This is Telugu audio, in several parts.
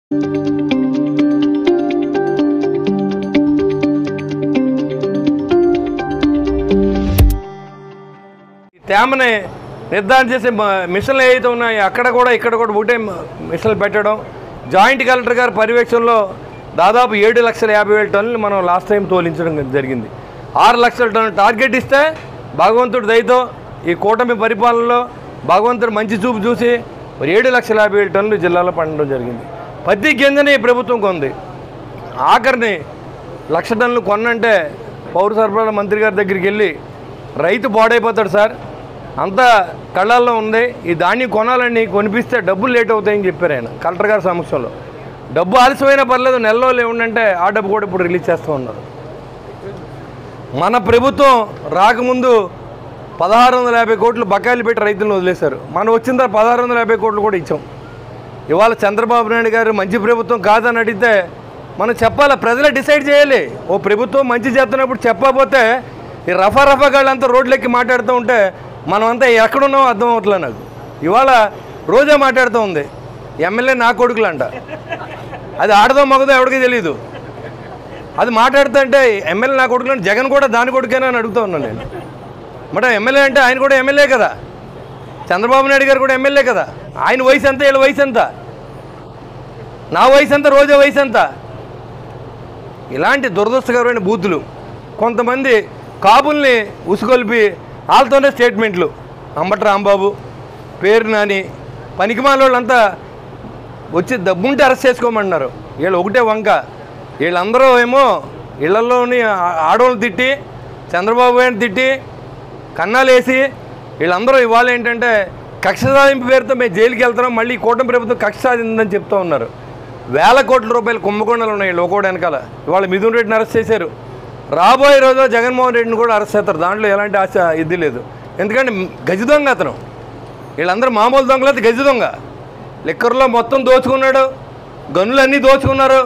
తేమని నిర్ధారణ చేసే మిషన్లు ఏవైతే ఉన్నాయో అక్కడ కూడా ఇక్కడ కూడా ఒకటే మిషన్లు పెట్టడం, జాయింట్ కలెక్టర్ గారి పర్యవేక్షణలో దాదాపు 7,50,000 టన్నులు మనం లాస్ట్ టైం తోలించడం జరిగింది. 6 లక్షల టన్నులు టార్గెట్ ఇస్తే భగవంతుడి దయతో ఈ కూటమి పరిపాలనలో భగవంతుడు మంచి చూపు చూసి 7,50,000 టన్నులు జిల్లాలో పండడం జరిగింది. పత్తి గింజని ప్రభుత్వం కొంది. ఆఖరిని 1,00,000 టన్నులు కొన్నంటే పౌర సరఫరాల మంత్రి గారి దగ్గరికి వెళ్ళి రైతు పాడైపోతాడు సార్, అంతా కళ్ళల్లో ఉంది, ఈ ధాన్యం కొనాలని కొనిపిస్తే డబ్బులు లేట్ అవుతాయని చెప్పారు ఆయన కలెక్టర్ గారి సమక్షంలో. డబ్బు ఆలస్యమైనా పర్లేదు, నెలలో లేవుండంటే ఆ డబ్బు కూడా ఇప్పుడు రిలీజ్ చేస్తూ ఉన్నారు. మన ప్రభుత్వం రాకముందు 1,650 కోట్లు బకాయిలు పెట్టి రైతులను వదిలేశారు. మనం వచ్చిన తర్వాత 1,650 కోట్లు కూడా ఇచ్చాం. ఇవాళ చంద్రబాబు నాయుడు గారు మంచి ప్రభుత్వం కాదని అడిగితే మనం చెప్పాలి, ప్రజలే డిసైడ్ చేయాలి. ఓ ప్రభుత్వం మంచి చేస్తున్నప్పుడు చెప్పకపోతే ఈ రఫా గాళ్ళంతా రోడ్లెక్కి మాట్లాడుతూ ఉంటే మనమంతా ఎక్కడున్నామో అర్థం అవట్లేదు నాకు. ఇవాళ రోజే మాట్లాడుతూ ఉంది ఎమ్మెల్యే నా కొడుకులంట, అది ఆడదో మగదో ఎవడికి తెలీదు. అది మాట్లాడుతుంటే ఎమ్మెల్యే నా కొడుకులంటే జగన్ కూడా దాని కొడుకేనా అని అడుగుతూ ఉన్నాను నేను. మరి ఎమ్మెల్యే అంటే ఆయన కూడా ఎమ్మెల్యే కదా, చంద్రబాబు నాయుడు గారు కూడా ఎమ్మెల్యే కదా. ఆయన వయసు ఎంత, వీళ్ళ వయసు ఎంత, నా వయసు ఎంత, రోజే వయసు ఎంత. ఇలాంటి దురదృష్టకరమైన బూతులు కొంతమంది కాపుల్ని ఉసుకొల్పి వాళ్ళతోనే స్టేట్మెంట్లు, అంబటి రాంబాబు, పేరు నాని, పనికిమాల వాళ్ళంతా వచ్చి డబ్బుంటే అరెస్ట్ చేసుకోమంటున్నారు. వీళ్ళు ఒకటే వంక, వీళ్ళందరూ ఏమో ఇళ్లలోని ఆడవాళ్ళు తిట్టి, చంద్రబాబు గారిని తిట్టి, కన్నాలు వేసి, వీళ్ళందరూ ఇవాళ ఏంటంటే కక్ష సాధింపు పేరుతో మేము జైలుకి వెళ్తున్నాం, మళ్ళీ కూటమి ప్రభుత్వం కక్ష సాధిందని చెప్తూ ఉన్నారు. వేల కోట్ల రూపాయలు కుంభకోణాలు ఉన్నాయి వీళ్ళు ఒకటి వెనకాల. ఇవాళ మిథున్ రెడ్డిని అరెస్ట్ చేశారు, రాబోయే రోజులో జగన్మోహన్ రెడ్డిని కూడా అరెస్ట్ చేస్తారు. దాంట్లో ఎలాంటి ఆశ ఇది లేదు. ఎందుకంటే గజ దొంగ అతను. వీళ్ళందరూ మామూలు దొంగలేదు, గజ దొంగ. లిక్కర్లో మొత్తం దోచుకున్నాడు, గనులన్నీ దోచుకున్నారు,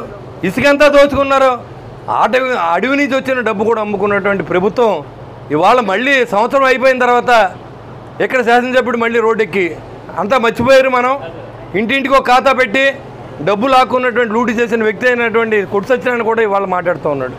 ఇసుకంతా దోచుకున్నారు, అడవి నుంచి వచ్చిన డబ్బు కూడా అమ్ముకున్నటువంటి ప్రభుత్వం ఇవాళ మళ్ళీ సంవత్సరం అయిపోయిన తర్వాత ఇక్కడ శాసనసభ్యుడు మళ్ళీ రోడ్డెక్కి అంతా మర్చిపోయారు. మనం ఇంటింటికి ఒక ఖాతా పెట్టి డబ్బు లాక్కున్నటువంటి లూటీ చేసిన వ్యక్తి అయినటువంటి కొట్టు సత్యనారాయణ కూడా ఇవాళ మాట్లాడుతూ ఉన్నాడు.